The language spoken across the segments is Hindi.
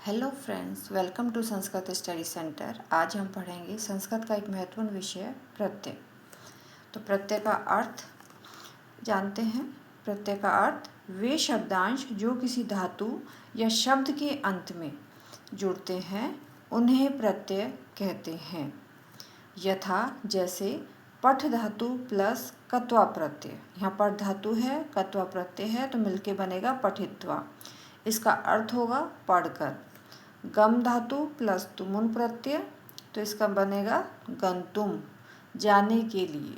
Hello friends, welcome to Sanskrit study centre. आज हम पढ़ेंगे संस्कृत का एक महत्वपूर्ण विषय प्रत्यय। तो प्रत्यय का अर्थ जानते हैं। प्रत्यय का अर्थ वे शब्दांश जो किसी धातु या शब्द के अंत में जुड़ते हैं उन्हें प्रत्यय कहते हैं। यथा जैसे पठ धातु प्लस कत्वा प्रत्यय। यहाँ पठ धातु है, कत्वा प्रत्यय है, तो मिलके बनेगा पठित्वा। इसका अर्थ होगा पढ़कर। गम धातु प्लस तुमुन प्रत्यय, तो इसका बनेगा गंतुम, जाने के लिए।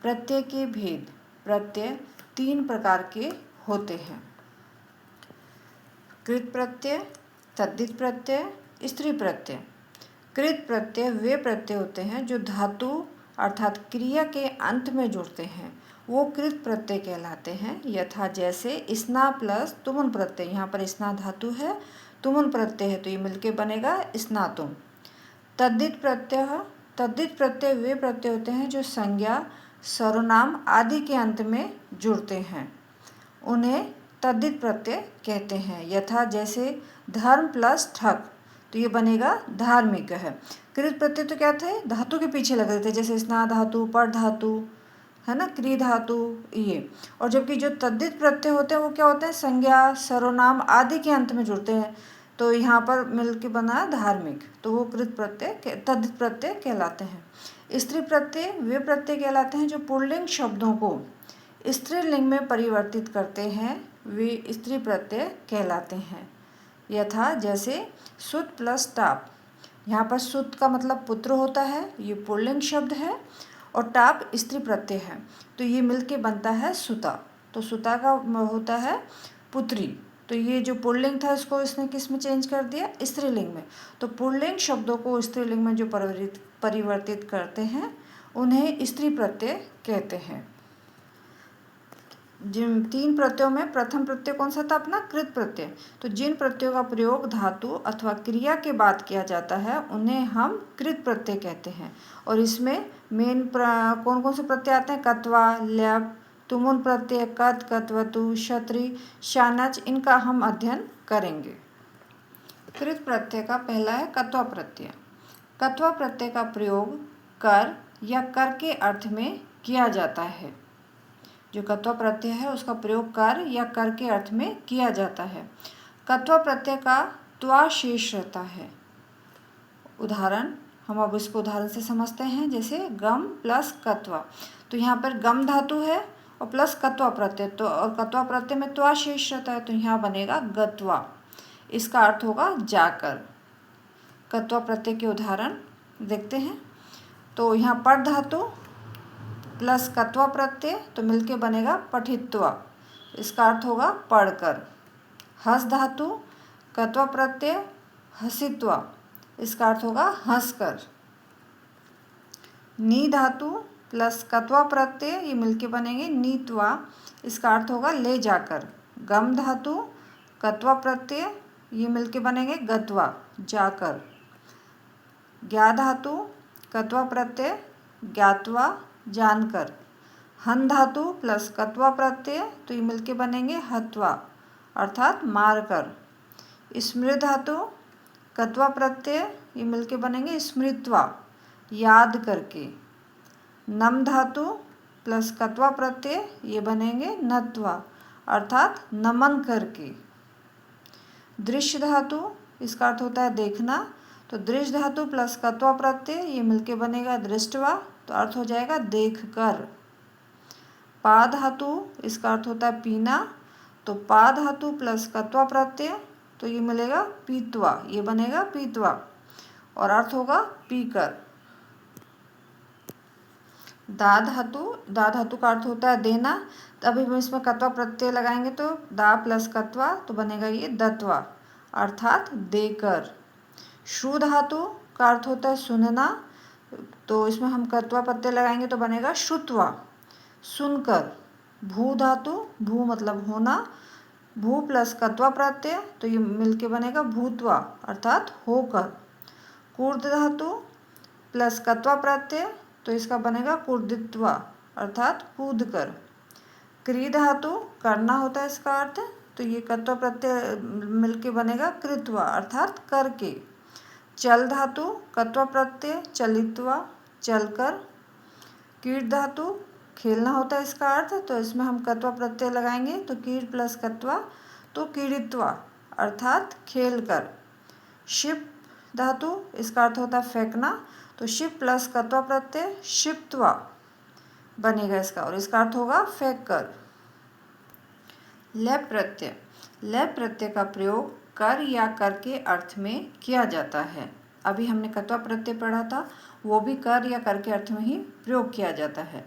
प्रत्यय के भेद। प्रत्यय 3 प्रकार के होते हैं। कृत प्रत्यय, तद्धित प्रत्यय, स्त्री प्रत्यय। कृत प्रत्यय वे प्रत्यय होते हैं जो धातु अर्थात क्रिया के अंत में जुड़ते हैं, वो कृत प्रत्यय कहलाते हैं। यथा जैसे स्ना प्लस तुमुन प्रत्यय। यहाँ पर स्ना धातु है, तुमुन प्रत्यय है, तो ये मिलके बनेगा स्नातुम। तद्धित प्रत्यय। तद्धित प्रत्यय वे प्रत्यय होते हैं जो संज्ञा, सर्वनाम आदि के अंत में जुड़ते हैं, उन्हें तद्धित प्रत्यय कहते हैं। यथा जैसे धर्म प्लस ठक, तो ये बनेगा धार्मिक है। कृत प्रत्यय तो क्या थे, धातु के पीछे लगे थे, जैसे स्ना धातु, पर धातु है ना, क्री धातु ये। और जबकि जो तद्धित प्रत्यय होते हैं वो क्या होते हैं, संज्ञा, सर्वनाम आदि के अंत में जुड़ते हैं, तो यहाँ पर मिलके बना धार्मिक, तो वो कृत प्रत्यय तद्धित प्रत्यय कहलाते हैं। स्त्री प्रत्यय वे प्रत्यय कहलाते हैं जो पुल्लिंग शब्दों को स्त्रीलिंग में परिवर्तित करते हैं, वे स्त्री प्रत्यय कहलाते हैं। यथा जैसे सुत प्लस टाप। यहाँ पर सुत का मतलब पुत्र होता है, ये पुल्लिंग शब्द है, और टाप स्त्री प्रत्यय है, तो ये मिलके बनता है सुता। तो सुता का होता है पुत्री, तो ये जो पुल्लिंग था इसको इसने किस में चेंज कर दिया, स्त्रीलिंग में। तो पुल्लिंग शब्दों को स्त्रीलिंग में जो परिवर्तित करते हैं उन्हें स्त्री प्रत्यय कहते हैं। जिन 3 प्रत्ययों में प्रथम प्रत्यय कौन सा था अपना, कृत प्रत्यय। तो जिन प्रत्ययों का प्रयोग धातु अथवा क्रिया के बाद किया जाता है उन्हें हम कृत प्रत्यय कहते हैं। और इसमें मेन कौन कौन से प्रत्यय आते हैं, कत्वा, ल्यप, तुमुन प्रत्यय, कत, कत्वतु, क्षत्रि, शानच, इनका हम अध्ययन करेंगे। कृत प्रत्यय का पहला है कत्वा प्रत्यय। कत्वा प्रत्यय का प्रयोग कर या कर के अर्थ में किया जाता है। जो कत्वा प्रत्यय है उसका प्रयोग कर या कर के अर्थ में किया जाता है। कत्वा प्रत्यय का त्वा शेष रहता है। उदाहरण हम अब इसको उदाहरण से समझते हैं। जैसे गम प्लस कत्वा, तो यहाँ पर गम धातु है और प्लस कत्वा प्रत्यय, तो और कत्वा प्रत्यय में त्वा शेष रहता है, तो यहाँ बनेगा गत्वा। इसका अर्थ होगा जाकर। कत्वा प्रत्यय के उदाहरण देखते हैं। तो यहाँ पर धातु प्लस कत्वा प्रत्यय, तो मिलके बनेगा पठित्वा, इसका अर्थ होगा पढ़कर। हस धातु, कत्वा प्रत्यय, हसित्वा, इसका अर्थ होगा हंसकर। नी धातु प्लस कत्वा प्रत्यय, ये मिलके बनेंगे नीत्वा, इसका अर्थ होगा ले जाकर। गम धातु, कत्वा प्रत्यय, ये मिलके बनेंगे गत्वा, जाकर। ज्ञा धातु, कत्वा प्रत्यय, ज्ञात्वा, जानकर। हन धातु प्लस कत्वा प्रत्यय, तो ये मिलके बनेंगे हत्वा, अर्थात मारकर। स्मृत धातु, कत्वा प्रत्यय, ये मिलके बनेंगे स्मृत्वा, याद करके। नम धातु प्लस कत्वा प्रत्यय, ये बनेंगे नत्वा, अर्थात नमन करके। दृश्य धातु, इसका अर्थ होता है देखना, तो दृश्य धातु प्लस कत्वा प्रत्यय, ये मिलके बनेगा दृष्टवा, तो अर्थ हो जाएगा देखकर। पा धातु, इसका अर्थ होता है पीना, तो पा धातु प्लस कत्वा प्रत्यय, तो ये मिलेगा पीतवा, ये बनेगा पीतवा, और अर्थ होगा पीकर। दा धातु, दा धातु का अर्थ होता है देना, तो अभी हम इसमें कत्वा प्रत्यय लगाएंगे, तो दा प्लस कत्वा, तो बनेगा ये दत्वा, अर्थात देकर। शु धातु का अर्थ होता है सुनना, तो इसमें हम कत्वा प्रत्यय लगाएंगे तो बनेगा श्रुत्वा, सुनकर। भू धातु, भू मतलब होना, भू प्लस कत्वा प्रत्यय, तो ये मिलके बनेगा भूत्वा, अर्थात होकर। कूर्द धातु प्लस कत्वा प्रत्यय, तो इसका बनेगा कूर्दित्वा, अर्थात कूद कर। क्री धातु करना होता है इसका अर्थ, तो ये कत्वा प्रत्यय मिलके बनेगा कृत्वा अर्थात करके। चल धातु कत्वा प्रत्यय चलित्वा चलकर। कीट धातु खेलना होता है इसका अर्थ, तो इसमें हम कत्वा प्रत्यय लगाएंगे तो कीट प्लस कत्वा तो कीड़ित्वा अर्थात खेलकर। शिप धातु इसका अर्थ होता है फेंकना, तो शिप प्लस कत्वा प्रत्यय शिप्त्वा बनेगा इसका, और इसका अर्थ होगा फेंक कर। लेप प्रत्यय, लेप प्रत्यय का प्रयोग कर या कर के अर्थ में किया जाता है। अभी हमने कत्वा प्रत्यय पढ़ा था, वो भी कर या कर के अर्थ में ही प्रयोग किया जाता है।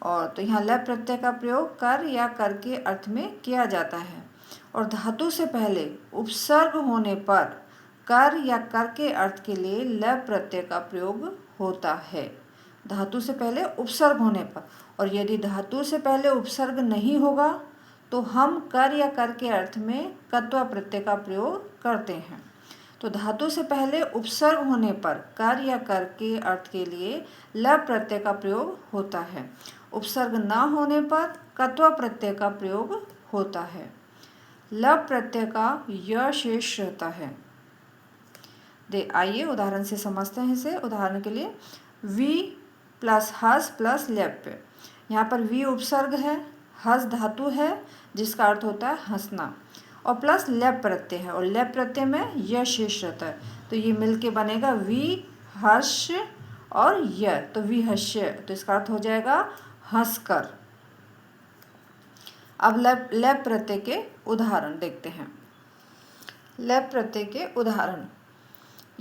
और तो यहाँ लेप प्रत्यय का प्रयोग कर या कर के अर्थ में किया जाता है। और धातु से पहले उपसर्ग होने पर कर या कर के अर्थ के लिए लेप प्रत्यय का प्रयोग होता है। धातु से पहले उपसर्ग होने पर, और यदि धातु से पहले उपसर्ग नहीं होगा तो हम कर या कर के अर्थ में कत्वा प्रत्यय का प्रयोग करते हैं। तो धातु से पहले उपसर्ग होने पर कर या कर के अर्थ के लिए लप प्रत्यय का प्रयोग होता है। उपसर्ग न होने पर कत्वा प्रत्यय का प्रयोग होता है। लप प्रत्यय का य शेष रहता है। आइए उदाहरण से समझते हैं इसे। उदाहरण के लिए वी प्लस हस प्लस लेप। यहाँ पर वी उपसर्ग है, हस धातु है जिसका अर्थ होता है हंसना, और प्लस लेप प्रत्यय है, और लेप प्रत्यय में य शेष रहता है, तो ये मिलके बनेगा वी हर्ष और य, तो वी हस्य, तो इसका अर्थ हो जाएगा हंसकर। अब लेप प्रत्यय के उदाहरण देखते हैं। लेप प्रत्यय के उदाहरण,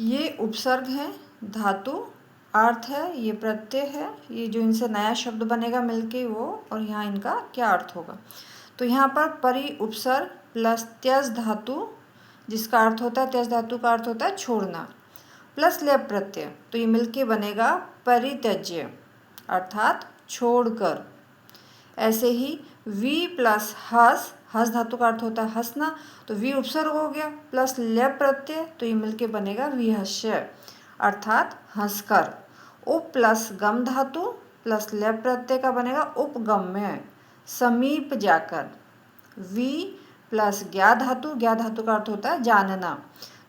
ये उपसर्ग है, धातु अर्थ है, ये प्रत्यय है, ये जो इनसे नया शब्द बनेगा मिलके वो, और यहाँ इनका क्या अर्थ होगा। तो यहाँ पर परि उपसर्ग प्लस त्यज धातु जिसका अर्थ होता है, त्यज धातु का अर्थ होता है छोड़ना, प्लस लेप प्रत्यय, तो ये मिलके बनेगा परित्यज्य अर्थात छोड़कर। ऐसे ही वी प्लस हस, हस धातु का अर्थ होता है हंसना, तो वी उपसर्ग हो गया प्लस लेप प्रत्यय, तो ये मिलके बनेगा विहस्य अर्थात हंसकर। उप प्लस गम धातु प्लस लेप प्रत्यय का बनेगा उपगम्य समीप जाकर। वी प्लस ज्ञा धातु, ज्ञा धातु का अर्थ होता है जानना,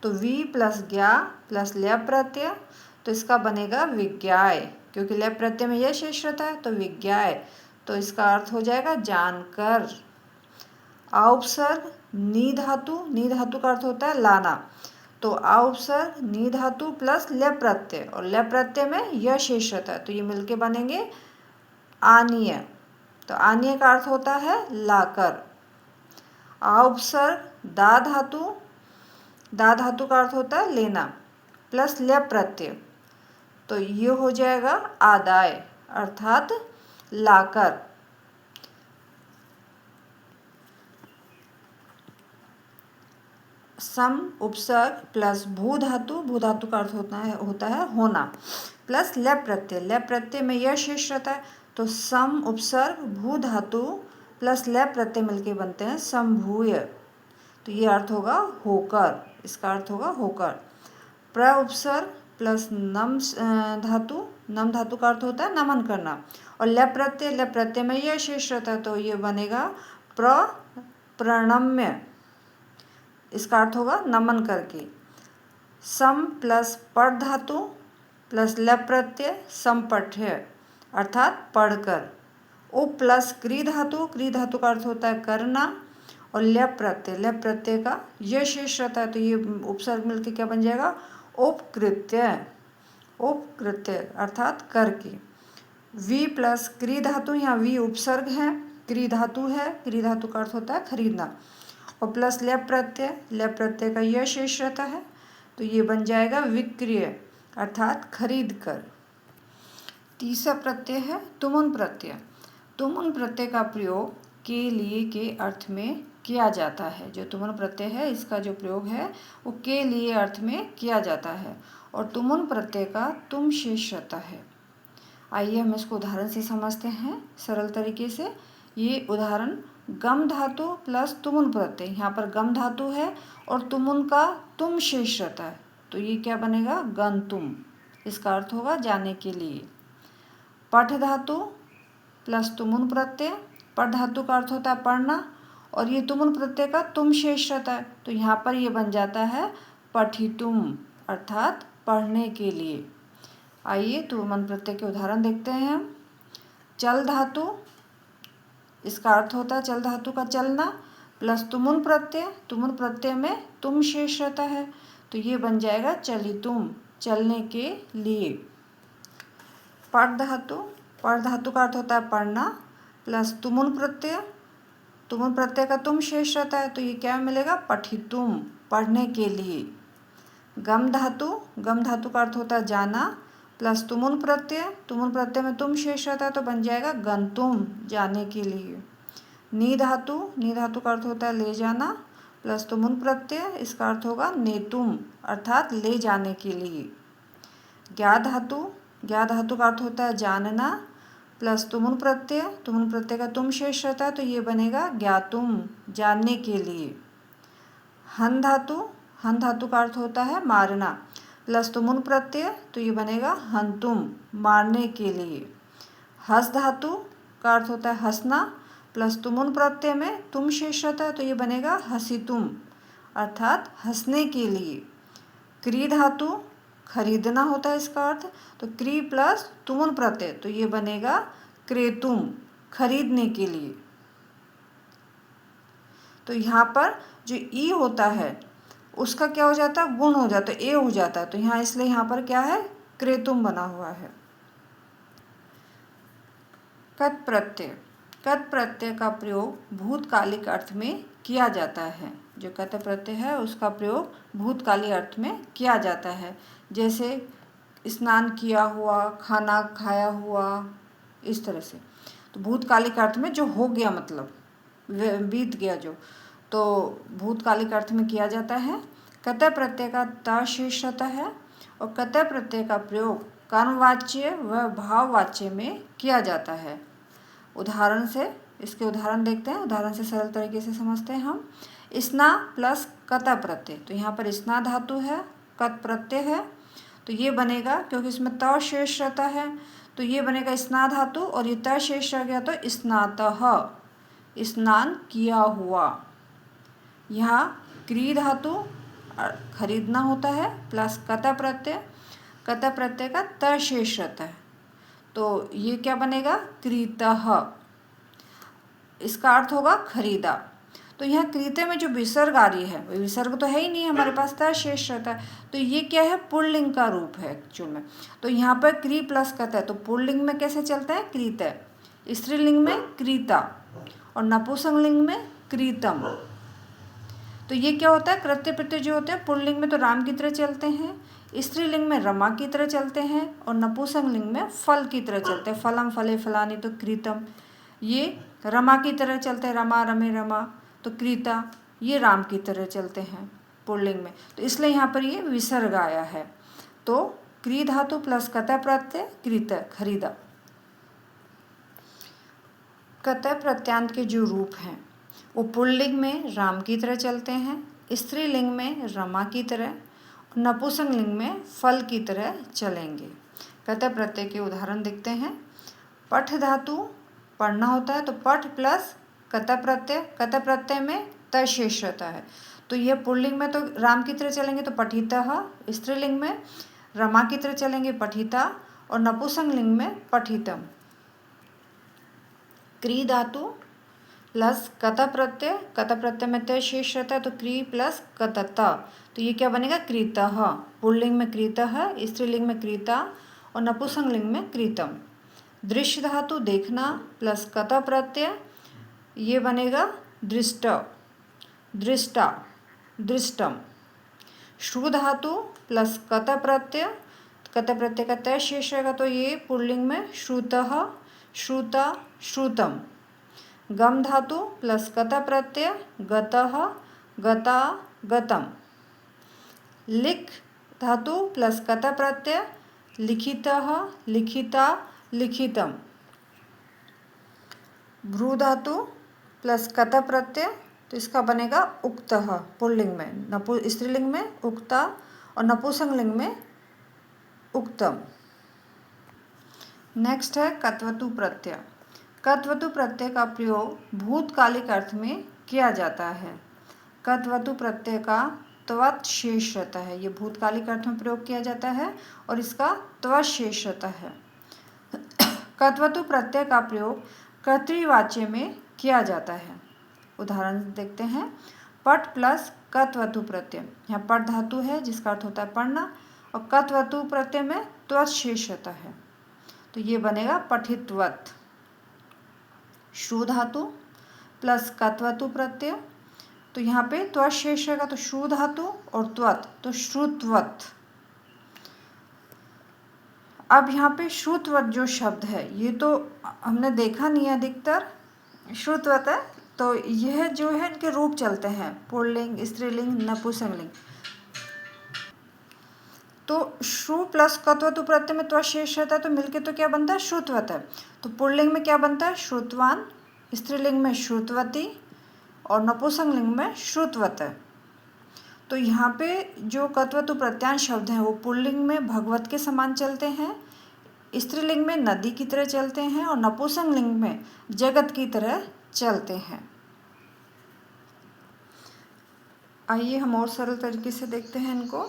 तो वी प्लस ज्ञा प्लस लेप प्रत्यय, तो इसका बनेगा विज्ञाय, क्योंकि लेप प्रत्यय में यह शेष रहता है, तो विज्ञाय, तो इसका अर्थ हो जाएगा जानकर। औपसर्ग नी धातु, नी धातु का अर्थ होता है लाना, तो औपसर्ग नी धातु प्लस लेप प्रत्यय, और लेप प्रत्यय में यह शेष रहता है, तो ये मिलके बनेंगे आनीय, तो आनीय का अर्थ होता है लाकर। औपसर्ग दा धातु, दा धातु का अर्थ होता है लेना प्लस लेप प्रत्यय, तो ये हो जाएगा आदाय अर्थात लाकर। सम उपसर्ग प्लस भू धातु, भू धातु का अर्थ होता है होना, प्लस लेप प्रत्यय, लेप प्रत्यय में यह शेष रहता है, तो सम उपसर्ग भू धातु प्लस लेप प्रत्यय मिलके बनते हैं संभूय, तो ये अर्थ होगा होकर, इसका अर्थ होगा होकर। प्र उपसर्ग प्लस नम धातु, नम धातु का अर्थ होता है नमन करना, और लेप प्रत्यय, लेप प्रत्यय में यह शेष रहता है, तो ये बनेगा प्रणम्य, इसका अर्थ होगा नमन करके। सम प्लस पढ़ धातु प्लस लेप प्रत्यय संपठ्य अर्थात पढ़कर। उप प्लस क्री धातु, क्री धातु का अर्थ होता है करना, और लेप प्रत्यय, लेप प्रत्यय का यह शेष रहता है, तो ये उपसर्ग मिलके क्या बन जाएगा उपकृत्य, उपकृत्य अर्थात करके। वी प्लस क्री धातु, यहाँ वी उपसर्ग है, क्री धातु है, क्री धातु का अर्थ होता है खरीदना, और प्लस लेप प्रत्यय, लेप प्रत्यय का यह शेष रहता है, तो ये बन जाएगा विक्रय अर्थात खरीद कर। तीसरा प्रत्यय है तुमुन प्रत्यय। तुमुन प्रत्यय का प्रयोग के लिए के अर्थ में किया जाता है। जो तुमुन प्रत्यय है इसका जो प्रयोग है वो के लिए अर्थ में किया जाता है, और तुमुन प्रत्यय का तुम शेष रहता है। आइए हम इसको उदाहरण से समझते हैं सरल तरीके से। ये उदाहरण गम धातु प्लस तुमुन प्रत्यय, यहाँ पर गम धातु है और तुमुन का तुम शेष रहता है, तो ये क्या बनेगा गंतुम, इसका अर्थ होगा जाने के लिए। पठ धातु प्लस तुमुन प्रत्यय, पठ धातु का अर्थ होता है पढ़ना, और ये तुमुन प्रत्यय का तुम शेष रहता है, तो यहाँ पर ये बन जाता है पठितुम, अर्थात पढ़ने के लिए। आइए तुमुन प्रत्यय के उदाहरण देखते हैं हम। चल धातु, इसका अर्थ होता है चल धातु का चलना, प्लस तुमुन प्रत्यय में तुम शेष रहता है, तो ये बन जाएगा चलितुम, चलने के लिए। पढ़ धातु का अर्थ होता है पढ़ना, प्लस तुमुन प्रत्यय का तुम शेष रहता है, तो ये क्या मिलेगा पठितुम, पढ़ने के लिए। गम धातु का अर्थ होता है जाना, प्लस तुमुन प्रत्यय में तुम शेष रहता है, तो बन जाएगा गंतुम, जाने के लिए। नी धातु का अर्थ होता है ले जाना, प्लस तुमुन प्रत्यय, इसका अर्थ होगा नेतुम, अर्थात ले जाने के लिए। ज्ञा धातु का अर्थ होता है जानना, प्लस तुमुन प्रत्यय का तुम शेष रहता है, तो ये बनेगा ज्ञातुम, जानने के लिए। हन धातु का अर्थ होता है मारना, प्लस तुमुन प्रत्यय, तो ये बनेगा हंतुम, मारने के लिए। हस धातु का अर्थ होता है हंसना, प्लस तुमुन प्रत्यय में तुम शेष रहता है, तो ये बनेगा हसितुम, अर्थात हंसने के लिए। क्री धातु खरीदना होता है इसका अर्थ, तो क्री प्लस तुमुन प्रत्यय, तो ये बनेगा क्रेतुम, खरीदने के लिए। तो यहाँ पर जो ई होता है उसका क्या हो जाता है गुण हो जाता है, ए हो जाता है, तो यहाँ इसलिए यहाँ पर क्या है क्रेतुम बना हुआ है। कत प्रत्यय का प्रयोग भूतकालिक अर्थ में किया जाता है। जो कत प्रत्यय है उसका प्रयोग भूतकालिक अर्थ में किया जाता है, जैसे स्नान किया हुआ, खाना खाया हुआ, इस तरह से। तो भूतकालिक अर्थ में जो हो गया, मतलब बीत गया जो, तो भूतकालिक अर्थ में किया जाता है। कत प्रत्यय का त शेष रहता है, और कत प्रत्यय का प्रयोग कर्मवाच्य व भाववाच्य में किया जाता है। उदाहरण से इसके उदाहरण देखते हैं, उदाहरण से सरल तरीके से समझते हैं हम। स्ना प्लस कत प्रत्यय, तो यहाँ पर स्ना धातु है, कत प्रत्यय है, तो ये बनेगा, क्योंकि इसमें त शेष रहता है, तो ये बनेगा स्ना धातु, और ये त शेष रह गया तो स्नातः, स्नान किया हुआ। यहाँ क्री धातु खरीदना होता है, प्लस कत प्रत्यय का त शेष रहता है, तो ये क्या बनेगा क्रीतः, इसका अर्थ होगा खरीदा। तो यहाँ क्रीते में जो विसर्ग आ रही है, विसर्ग तो है ही नहीं, हमारे पास त शेष रहता है, तो ये क्या है पुल्लिंग का रूप है एक्चुअल में। तो यहाँ पर क्री प्लस कत है, तो पुल्लिंग में कैसे चलता है क्रीत, स्त्रीलिंग में क्रीता, और नपुंसकलिंग में क्रीतम। तो ये क्या होता है कृत्य प्रत्यय जो होते हैं पुल्लिंग में तो राम की तरह चलते हैं, स्त्रीलिंग में रमा की तरह चलते हैं, और नपुंसकलिंग में फल की तरह चलते हैं, फलम फले फलानी, तो क्रीतम। ये रमा की तरह चलते हैं, रमा रमे रमा, तो क्रीता, ये राम की तरह चलते हैं पुल्लिंग में, तो इसलिए यहाँ पर ये विसर्ग आया है। तो क्री धातु प्लस कत प्रत्यय क्रीत, खरीदा। कत प्रत्यांत के जो रूप हैं वो पुल्लिंग में राम की तरह चलते हैं, स्त्रीलिंग में रमा की तरह, नपुंसकलिंग में फल की तरह चलेंगे। कत प्रत्यय के उदाहरण देखते हैं। पठ धातु पढ़ना होता है, तो पठ प्लस कत प्रत्यय में त शेष रहता है, तो यह पुल्लिंग में तो राम की तरह चलेंगे तो पठितः, स्त्रीलिंग में रमा की तरह चलेंगे पठिता, और नपुंसकलिंग में पठितम। क्री धातु प्लस कत प्रत्यय में त शेष रहता है, तो क्री प्लस कतता, तो ये क्या बनेगा क्रीतः, पुल्लिंग में क्रीतः, स्त्रीलिंग में क्रीता, और नपुंसकलिंग में क्रीतम। दृश्य धातु देखना प्लस कत प्रत्यय, ये बनेगा दृष्ट, दृष्टा, दृष्टम। श्रु धातु प्लस कत प्रत्यय का त शेष रहेगा, तो ये पुल्लिंग में श्रुतः, श्रुता, श्रुतम। गम धातु प्लस कत प्रत्यय गतः, गता, गतम। लिख धातु प्लस कत प्रत्यय लिखितः, लिखिता, लिखितम। भ्रू धातु प्लस कत प्रत्यय, तो इसका बनेगा उक्तः, पुल्लिंग में, स्त्रीलिंग में उक्ता, और नपुंसकलिंग में उक्तम। नेक्स्ट है कत्वतु प्रत्यय। कत्वतु प्रत्यय का प्रयोग भूतकालिक अर्थ में किया जाता है। कत्वतु प्रत्यय का त्वत् शेष रहता है। ये भूतकालिक अर्थ में प्रयोग किया जाता है और इसका त्वत् शेष रहता है। कत्वतु प्रत्यय का प्रयोग कर्तृवाच्य में किया जाता है। उदाहरण देखते हैं। पठ प्लस कत्वतु प्रत्यय, यहाँ पठ धातु है जिसका अर्थ होता है पढ़ना, और कत्वतु प्रत्यय में त्वत् शेष रहता है, तो ये बनेगा पठित्वत्। श्रु धातु प्लस कत्वतु प्रत्यय, तो यहाँ पे त्वत् शेष रहेगा, तो श्रु धातु और त्वत्, तो श्रुत्वत्। अब यहाँ पे श्रुत्वत् जो शब्द है ये तो हमने देखा नहीं है, अधिकतर श्रुत्वत् है, तो यह जो है इनके रूप चलते हैं पुल्लिंग, स्त्रीलिंग, नपुंसकलिंग। तो श्रु प्लस कत्वतु प्रत्यय में त्वत् शेष रहता है, तो मिलके तो क्या बनता है श्रुत्वत् है। तो पुल्लिंग में क्या बनता है श्रुतवान, स्त्रीलिंग में श्रुतवती और नपुंसकलिंग में श्रुतवत् है। तो यहाँ पे जो कत्वतु प्रत्यांश शब्द हैं वो पुल्लिंग में भगवत के समान चलते हैं, स्त्रीलिंग में नदी की तरह चलते हैं और नपुंसकलिंग में जगत की तरह चलते हैं। आइए हम और सरल तरीके से देखते हैं इनको।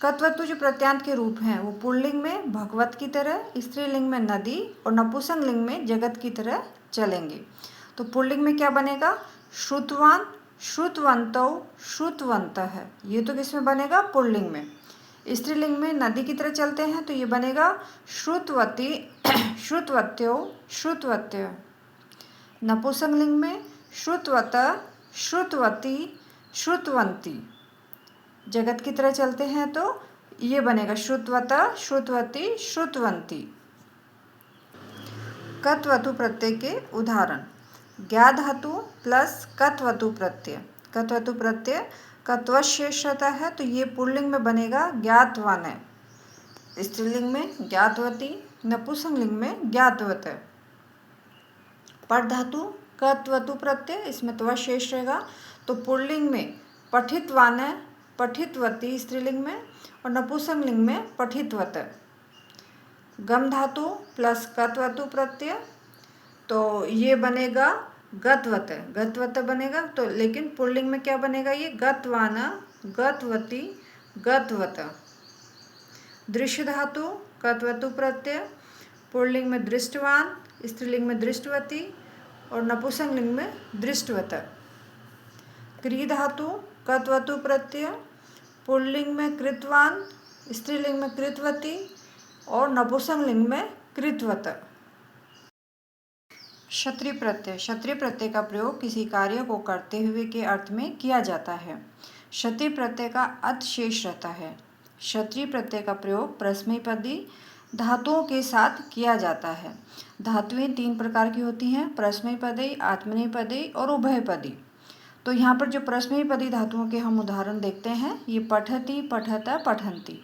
कत्वतु जो प्रत्यांत के रूप हैं वो पुल्लिंग में भगवत की तरह, स्त्रीलिंग में नदी और नपुंसकलिंग में जगत की तरह चलेंगे। तो पुल्लिंग में क्या बनेगा श्रुतवान, श्रुतवन्तौ, श्रुतवन्तः, ये तो किसमें बनेगा पुल्लिंग में। स्त्रीलिंग में नदी की तरह चलते हैं तो ये बनेगा श्रुतवती, श्रुतवत्यो, श्रुतवत्यः। नपुंसकलिंग में श्रुतवत, श्रुतवती, श्रुतवंती। जगत की तरह चलते हैं तो ये बनेगा श्रुतवत, श्रुतवती, श्रुतवंती। कत्वतु प्रत्यय के उदाहरण। ज्ञा धातु प्लस कत्वतु प्रत्यय। कत्वतु प्रत्यय का त्वत् शेष रहता है, तो ये पुल्लिंग में बनेगा ज्ञातवान है, स्त्रीलिंग में ज्ञातवती, नपुंसकलिंग में ज्ञातवत है। पठ धातु कत्वतु प्रत्यय, इसमें त्वत् शेष रहेगा, तो पुल्लिंग में पठितवान है, पठितवती स्त्रीलिंग में और नपुंसकलिंग में पठितवत है। गम धातु प्लस कत्वतु प्रत्यय, तो ये बनेगा गतवत है, गतवत बनेगा, तो लेकिन पुल्लिंग में क्या बनेगा ये गतवान, गतवती, गतवत। दृश्य धातु कत्वतु प्रत्यय, पुल्लिंग में दृष्टवान, स्त्रीलिंग में दृष्टवती और नपुंसकलिंग में दृष्टवत। क्री धातु कत्वतु प्रत्यय, पुल्लिंग में कृतवान, स्त्रीलिंग में कृतवती और नपुंसकलिंग में कृतवत। क्षत्रिय प्रत्यय। क्षत्रिय प्रत्यय का प्रयोग किसी कार्य को करते हुए के अर्थ में किया जाता है। क्षत्रिय प्रत्यय का अत शेष रहता है। क्षत्रिय प्रत्यय का प्रयोग परस्मैपदी धातुओं के साथ किया जाता है। धातुएं 3 प्रकार की होती हैं, परस्मैपदी, आत्मनेपदी और उभयपदी। तो यहाँ पर जो परस्मैपदी धातुओं के हम उदाहरण देखते हैं, ये पठति, पठत, पठन्ति।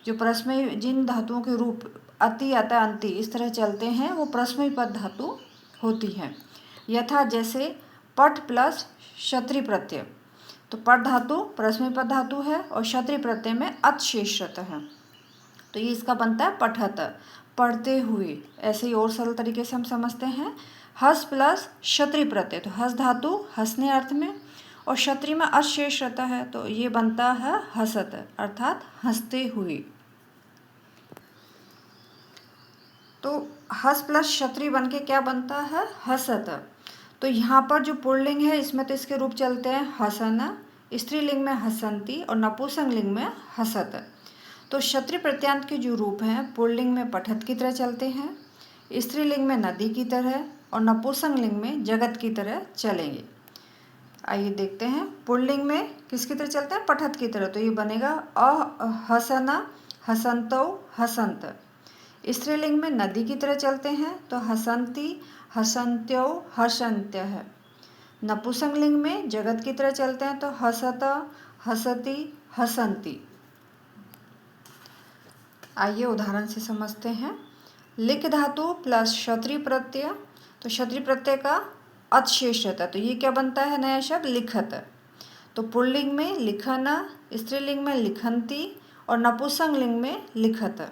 जो परस्मै जिन धातुओं के रूप अति, अत, अंति इस तरह चलते हैं वो परस्मैपद धातु होती हैं। यथा जैसे पठ प्लस क्षत्रिय प्रत्यय, तो पठ धातु परस्मैपद धातु है और क्षत्रिय प्रत्यय में अत शेष रहता है, तो ये इसका बनता है पठत, पढ़ते हुए। ऐसे ही और सरल तरीके से हम समझते हैं। हस प्लस क्षत्रिय प्रत्यय, तो हस धातु हंसने अर्थ में और क्षत्रिय में अत शेष रहता है, तो ये बनता है हसत, अर्थात हंसते हुए। तो हस प्लस क्षत्रिय बन के क्या बनता है हसत। तो यहाँ पर जो पुल्लिंग है इसमें तो इसके रूप चलते हैं हसन, स्त्रीलिंग में हसंती और नपुंसकलिंग में हसत। तो क्षत्रिय प्रत्यांत के जो रूप हैं पुल्लिंग में पठत की तरह चलते हैं, स्त्रीलिंग में नदी की तरह और नपुंसकलिंग में जगत की तरह चलेंगे। आइए देखते हैं। पुल्लिंग में किसकी तरह चलते हैं पठत की तरह, तो ये बनेगा अहसना, हसंतौ, हसंत। स्त्रीलिंग में नदी की तरह चलते हैं तो हसंती, हसंत्यो, हसंत्यः। नपुंसकलिंग में जगत की तरह चलते हैं तो हसत, हसती, हसंती। आइए उदाहरण से समझते हैं। लिख धातु प्लस क्षत्रिय प्रत्यय, तो क्षत्रिय प्रत्यय का अत शेष रहता है, तो ये क्या बनता है नया शब्द लिखत। तो पुल्लिंग में लिखन, स्त्रीलिंग में लिखंती और नपुंसकलिंग में लिखत।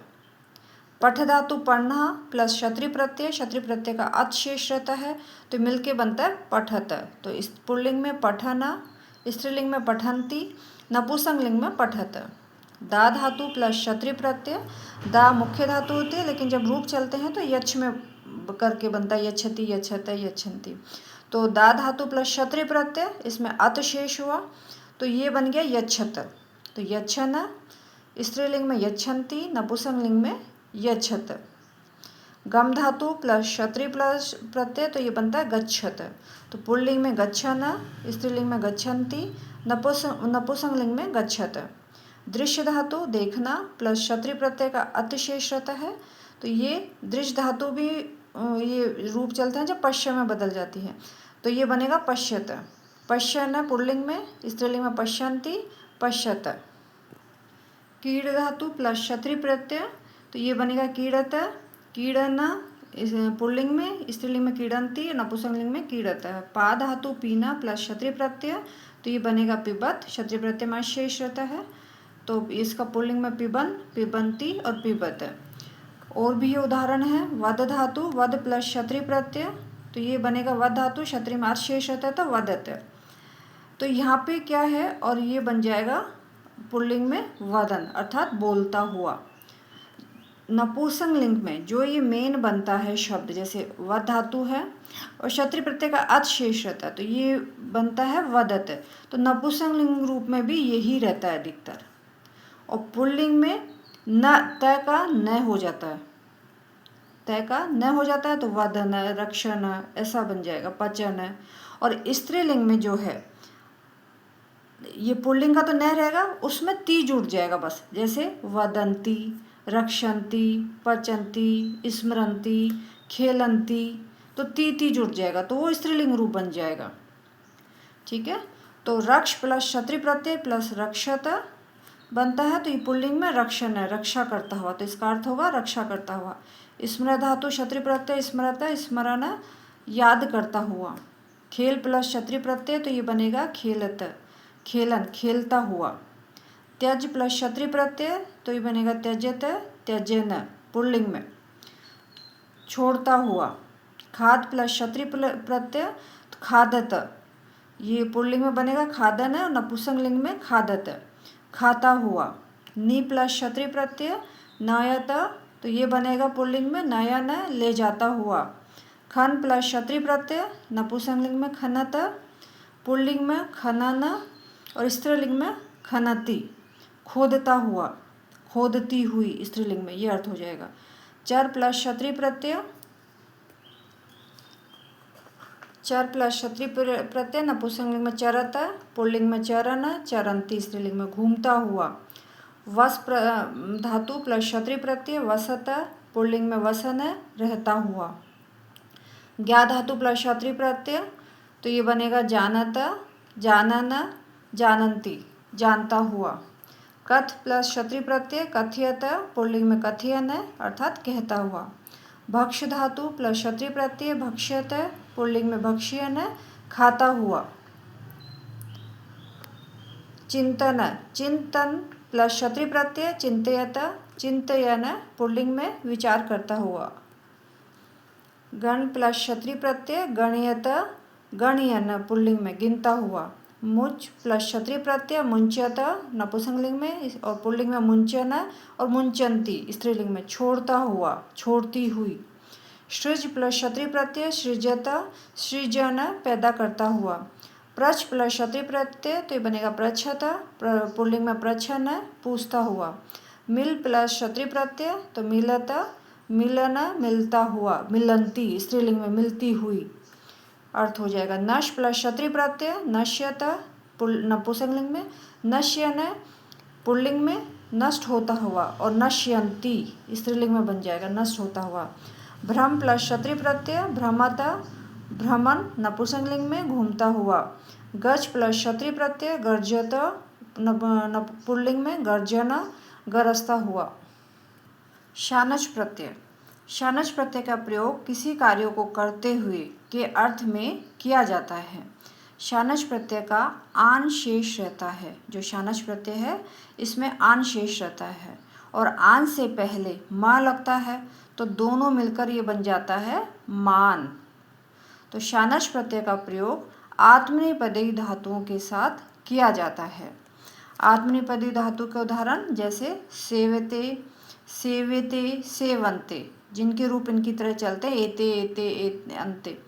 पठ धातु पढ़ना प्लस क्षत्रिय प्रत्यय का अत शेष रहता है तो मिलके बनता है पठत। तो इस पुल्लिंग में पठन, स्त्रीलिंग में पठन्ति, नपुंसकलिंग में पठत। दा धातु प्लस क्षत्रिय प्रत्यय, दा मुख्य धातु होती है लेकिन जब रूप चलते हैं तो यक्ष में करके बनता है यच्छति, यच्छत, यच्छन्ति। तो दा धातु प्लस क्षत्रिय प्रत्यय, इसमें अत शेष हुआ तो ये बन गया यच्छत। तो यच्छन, स्त्रीलिंग में यच्छन्ति, नपुंसकलिंग में यच्छत। गम धातु प्लस क्षत्रिय प्लस प्रत्यय तो ये बनता है गच्छत। तो पुल्लिंग में गच्छन, स्त्रीलिंग में गच्छन्ति, नपुंसकलिंग में गच्छत। दृश्य धातु देखना प्लस क्षत्रिय प्रत्यय का अत शेष रहता है तो ये दृश्य धातु भी ये रूप चलते हैं जब पश्य में बदल जाती है तो ये बनेगा पश्यत। पश्यन पुल्लिंग में, स्त्रीलिंग में पश्यन्ति, पश्यत। कीड़ धातु प्लस क्षत्रिय प्रत्यय तो ये बनेगा कीड़त। कीड़न पुल्लिंग में, स्त्रीलिंग में कीड़न्ति, नपुंसकलिंग में कीड़त। पा धातु पीना प्लस क्षत्रिय प्रत्यय तो ये बनेगा पिबत। क्षत्रिय प्रत्यय में शेष रहता है तो इसका पुल्लिंग में पिबन, पिबन्ति और पिबत। और भी ये उदाहरण है। वद धातु वद प्लस क्षत्रिय प्रत्यय तो ये बनेगा वद धातु, क्षत्रिय में शेष रहता है तो वदत। तो यहाँ पे क्या है और ये बन जाएगा पुल्लिंग में वदन अर्थात बोलता हुआ। नपुंसकलिंग में जो ये मेन बनता है शब्द, जैसे वद धातु है और क्षत्रिय प्रत्यय का अत शेष रहता है तो ये बनता है वदत। तो नपुंसकलिंग रूप में भी यही रहता है अधिकतर। और पुल्लिंग में न तय का न हो जाता है, तय का न हो जाता है तो वदन, रक्षण ऐसा बन जाएगा, पचन। और स्त्रीलिंग में जो है ये पुल्लिंग का तो न रहेगा, उसमें ती जुड़ जाएगा बस, जैसे वदन्ति, रक्षन्ति, पचन्ति, स्मरन्ति, खेलन्ति, तो ती जुड़ जाएगा तो वो स्त्रीलिंग रूप बन जाएगा। ठीक है। तो रक्ष प्लस क्षत्रिय प्रत्यय प्लस रक्षत बनता है तो ये पुल्लिंग में रक्षण है, रक्षा करता हुआ, तो इसका अर्थ होगा रक्षा करता हुआ। स्मृ धातु क्षत्रिय प्रत्यय स्मरत, स्मरण याद करता हुआ। खेल प्लस क्षत्रिय प्रत्यय तो ये बनेगा खेलत, खेलन खेलता हुआ। त्यज प्लस क्षत्रिय प्रत्यय तो ये बनेगा त्यजत, त्यजन पुल्लिंग में, छोड़ता हुआ। खाद प्लस क्षत्रिय प्रत्यय तो खादत, ये पुल्लिंग में बनेगा खादन और नपुंसकलिंग में खादत, खाता हुआ। नी प्लस क्षत्रिय प्रत्यय नयत तो ये बनेगा पुल्लिंग में नयन, ले जाता हुआ। खन प्लस क्षत्रिय प्रत्यय नपुंसकलिंग में खनत, पुल्लिंग में खनन और स्त्रीलिंग में खनति, खोदता हुआ, खोदती हुई स्त्रीलिंग में, ये अर्थ हो जाएगा। चर प्लस क्षत्रिय प्रत्यय, चर प्लस क्षत्रिय प्रत्यय नपुंसकलिंग में चरत, पुल्लिंग में चरन, चरन्ति स्त्रीलिंग में घूमता हुआ। वस धातु प्लस क्षत्रिय प्रत्यय वसत, पुल्लिंग में वसन रहता हुआ। ज्ञा धातु प्लस क्षत्रिय प्रत्यय तो ये बनेगा जानत, जानन, जानन्ति जानता हुआ। कथ प्लस क्षत्रिय प्रत्यय कथयत, पुल्लिंग में कथयन अर्थात कहता हुआ। भक्ष धातु प्लस क्षत्रिय प्रत्यय भक्ष्यत, पुल्लिंग में भक्ष्यन खाता हुआ। चिंतन, चिंतन प्लस क्षत्रिय प्रत्यय चिंतयत, चिंतयन पुल्लिंग में विचार करता हुआ। गण प्लस क्षत्रिय प्रत्यय गणयत, गणयन पुल्लिंग में गिनता हुआ। मुच प्लस क्षत्रिय प्रत्यय मुंचत नपुंसकलिंग में और पुल्लिंग में मुंचन और मुंचन्ति स्त्रीलिंग में, छोड़ता हुआ, छोड़ती हुई। सृज प्लस क्षत्रिय प्रत्यय सृजत, सृजन पैदा करता हुआ। प्रच्छ प्लस क्षत्रिय प्रत्यय तो ये बनेगा प्रच्छत, पुल्लिंग में प्रच्छन पूछता हुआ। मिल प्लस क्षत्रिय प्रत्यय तो मिलत, मिलन मिलता हुआ, मिलन्ति स्त्रीलिंग में, मिलती हुई अर्थ हो जाएगा। नश प्लस क्षत्रिय प्रत्यय नश्यत, नपुंसकलिंग में, नश्यन पुल्लिंग में नष्ट होता हुआ और नश्यन्ति स्त्रीलिंग में बन जाएगा, नष्ट होता हुआ। भ्रम प्लस क्षत्रिय प्रत्यय भ्रमत, भ्रमण नपुंसकलिंग में घूमता हुआ। गज प्लस क्षत्रिय प्रत्यय गर्जत, पुल्लिंग में गर्जन गरजता हुआ। शानच प्रत्यय, शानच प्रत्यय का प्रयोग किसी कार्य को करते हुए के अर्थ में किया जाता है। शानच प्रत्यय का आन शेष रहता है, जो शानच प्रत्यय है इसमें आन शेष रहता है और आन से पहले मा लगता है तो दोनों मिलकर ये बन जाता है मान। तो शानच प्रत्यय का प्रयोग आत्मनेपदी धातुओं के साथ किया जाता है। आत्मनेपदी धातु के उदाहरण जैसे सेवते, सेवेते, सेवन्ते, जिनके रूप इनकी तरह चलते हैं, एते, एते, अंते,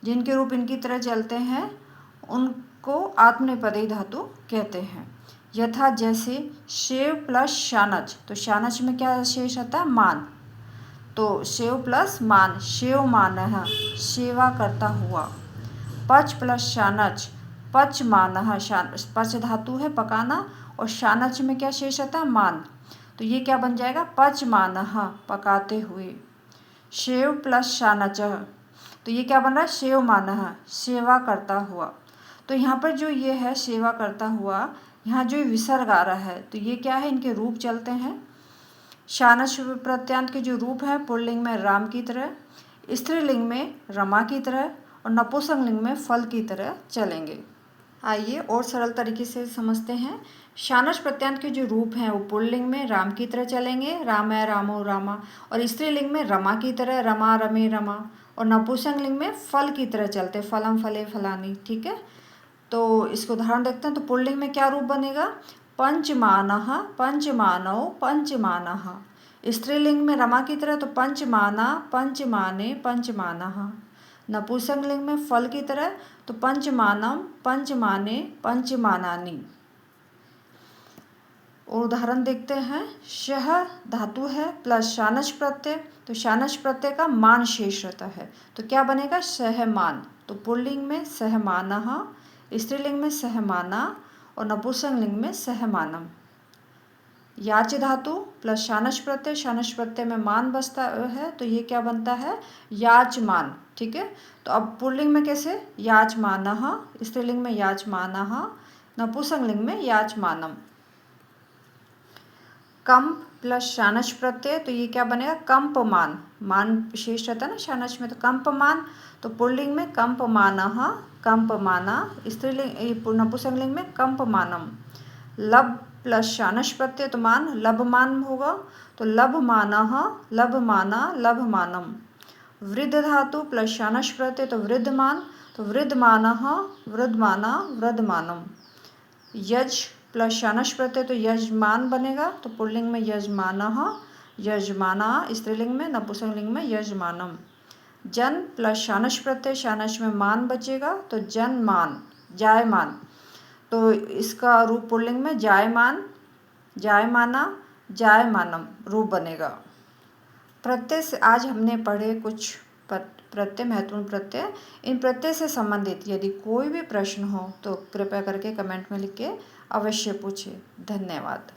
जिनके रूप इनकी तरह चलते हैं उनको आत्मनेपदी धातु कहते हैं। यथा जैसे शेव प्लस शानच, तो शानच में क्या शेष आता है? मान। तो शेव प्लस मान, शेव मानः, सेवा करता हुआ। पच प्लस शानच, पच मानः, पच धातु है पकाना और शानच में क्या शेष आता है? मान। तो ये क्या बन जाएगा? पच मानः, पकाते हुए। शेव प्लस शानच, तो ये क्या बन रहा है? शेव मानः, सेवा करता हुआ। तो यहाँ पर जो ये है सेवा करता हुआ, यहाँ जो विसर्ग आ रहा है तो ये क्या है? इनके रूप चलते हैं। शानच प्रत्यांत के जो रूप है पुल्लिंग में राम की तरह, स्त्रीलिंग में रमा की तरह और नपुंसकलिंग में फल की तरह चलेंगे। आइए और सरल तरीके से समझते हैं। शानच प्रत्यांत के जो रूप हैं वो पुल्लिंग में राम की तरह चलेंगे, रामय, रामो, रामा, और स्त्रीलिंग में रमा की तरह, रमा, रमे, रमा, और नपुंसकलिंग में फल की तरह चलते, फलम, फले, फलानी। ठीक है, तो इसको उदाहरण देखते हैं। तो पुल्लिंग में क्या रूप बनेगा? पंचमानः, पंचमानौ, पंचमानः। स्त्रीलिंग में रमा की तरह तो पंचमाना, पंचमाने, पंचमानः। नपुंसकलिंग में फल की तरह तो पंचमानम, पंचमाने, पंचमानानि। और उदाहरण देखते हैं। शह धातु है प्लस शानच प्रत्यय, तो शानच प्रत्यय का मान शेष रहता है तो क्या बनेगा? सहमान। तो पुल्लिंग में सहमानः, स्त्रीलिंग में सहमाना और नपुंसकलिंग में सहमानम। याच धातु प्लस शानच प्रत्यय, शानच प्रत्यय में मान बसता है तो ये क्या बनता है? याचमान। ठीक है, तो अब पुल्लिंग में कैसे? याचमानः, स्त्रीलिंग में याचमानः, नपुंसकलिंग में याचमानम। कंप प्लस शानच प्रत्यय, तो ये क्या बनेगा? कंपमान। मान विशेष रहता है ना शानच में, तो कंपमान। तो पुल्लिंग में कंपमानः, कंपमाना, स्त्रीलिंग नपुंसकलिंग में कंपमानम। लब प्लस शानच प्रत्यय तो मान, लभमान होगा, तो लभमानः, लभमाना, लभमानम। वृद्ध धातु प्लस शानच प्रत्यय तो वृद्धमान, तो वृद्धमानः, वृद्धमाना, वृद्धमानम। यज प्लस शानच प्रत्यय तो यजमान बनेगा, तो पुल्लिंग में यजमानः, यजमाना, स्त्रीलिंग में, नपुंसकलिंग में यजमानम। जन प्लस शानच प्रत्यय, शानच में मान बचेगा तो जनमान, जायमान, तो इसका रूप पुल्लिंग में जायमान, जायमाना, जायमानम रूप बनेगा। प्रत्यय से आज हमने पढ़े कुछ प्रत्यय, महत्वपूर्ण प्रत्यय। इन प्रत्यय से संबंधित यदि कोई भी प्रश्न हो तो कृपया करके कमेंट में लिख के अवश्य पूछिए। धन्यवाद।